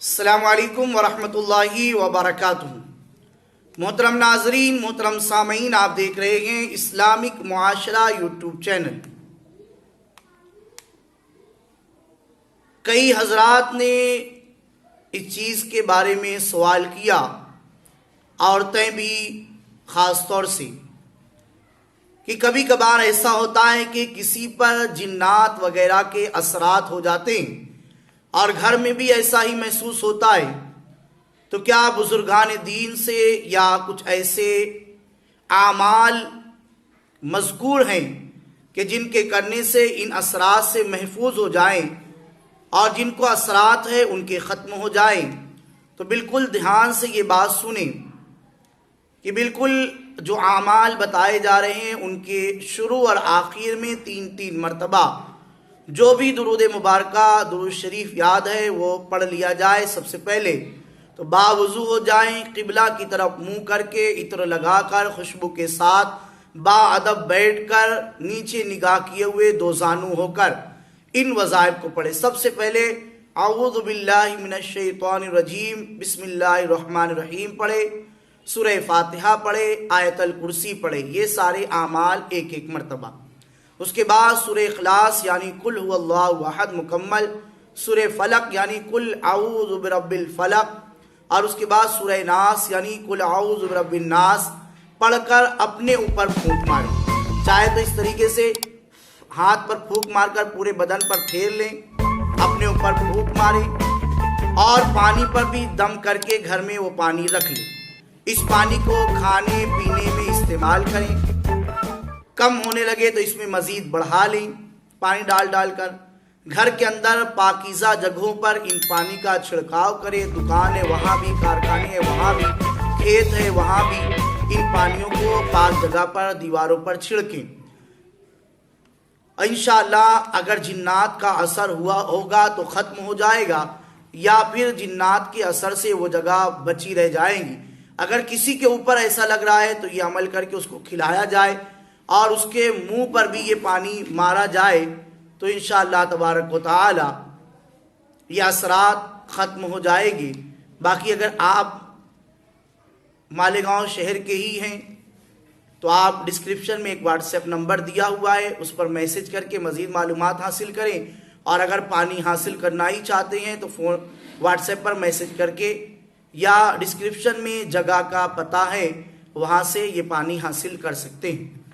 अस्सलामुअलैकुम वरहमतुल्लाहि वबरकातुहू। मोहतरम नाजरीन, मोहतरम सामीन, आप देख रहे हैं इस्लामिक मुआशरा यूट्यूब चैनल। कई हजरात ने इस चीज़ के बारे में सवाल किया, औरतें भी ख़ास तौर से, कि कभी कभार ऐसा होता है कि किसी पर जिन्नात वगैरह के असरात हो जाते हैं और घर में भी ऐसा ही महसूस होता है, तो क्या बुजुर्गान दीन से या कुछ ऐसे आमाल मज़कूर हैं कि जिनके करने से इन असरात से महफूज हो जाएं और जिनको असरात है उनके ख़त्म हो जाएं। तो बिल्कुल ध्यान से ये बात सुने कि बिल्कुल जो आमाल बताए जा रहे हैं उनके शुरू और आखिर में तीन तीन मरतबा जो भी दुरूद मुबारका दुरूद शरीफ याद है वो पढ़ लिया जाए। सबसे पहले तो बावुज़ू हो जाएं, किबला की तरफ मुंह करके, इत्र लगाकर, खुशबू के साथ बाअदब बैठकर, नीचे निगाह किए हुए, दो जानू होकर इन वज़ाइफ को पढ़े। सबसे पहले औज़ु बिल्लाहि मिनश शैतानिर रजीम बिस्मिल्लाहिर रहमानिर रहीम पढ़े, सूरह फातिहा पढ़े, आयतल कुर्सी पढ़े। ये सारे आमाल एक एक मरतबा। उसके बाद सूरह इखलास यानी कुल हुवल्लाहु अहद मुकम्मल, सूरह फलक यानी कुल औज़ु बिरब्बिल फलक, और उसके बाद सूरह नास यानी कुल औज़ु बिरब्बिन नास पढ़कर अपने ऊपर फूंक मारें। चाहे तो इस तरीके से हाथ पर फूंक मारकर पूरे बदन पर फेर लें, अपने ऊपर फूंक मारें, और पानी पर भी दम करके घर में वो पानी रख लें। इस पानी को खाने पीने में इस्तेमाल करें। कम होने लगे तो इसमें मज़ीद बढ़ा लें पानी डाल डालकर। घर के अंदर पाकीज़ा जगहों पर इन पानी का छिड़काव करें। दुकान है वहाँ भी, कारखाने हैं वहाँ भी, खेत है वहाँ भी, इन पानियों को पाक जगह पर, दीवारों पर छिड़कें। इंशाअल्लाह अगर जिन्नात का असर हुआ होगा तो ख़त्म हो जाएगा, या फिर जिन्नात के असर से वो जगह बची रह जाएंगी। अगर किसी के ऊपर ऐसा लग रहा है तो ये अमल करके उसको खिलाया जाए और उसके मुंह पर भी ये पानी मारा जाए, तो इंशाअल्लाह तबारक व तआला ये असरात ख़त्म हो जाएगी। बाकी अगर आप मालेगांव शहर के ही हैं तो आप डिस्क्रिप्शन में एक व्हाट्सएप नंबर दिया हुआ है, उस पर मैसेज करके मज़ीद मालूमात हासिल करें। और अगर पानी हासिल करना ही चाहते हैं तो फ़ोन व्हाट्सएप पर मैसेज करके, या डिस्क्रिप्शन में जगह का पता है वहाँ से ये पानी हासिल कर सकते हैं।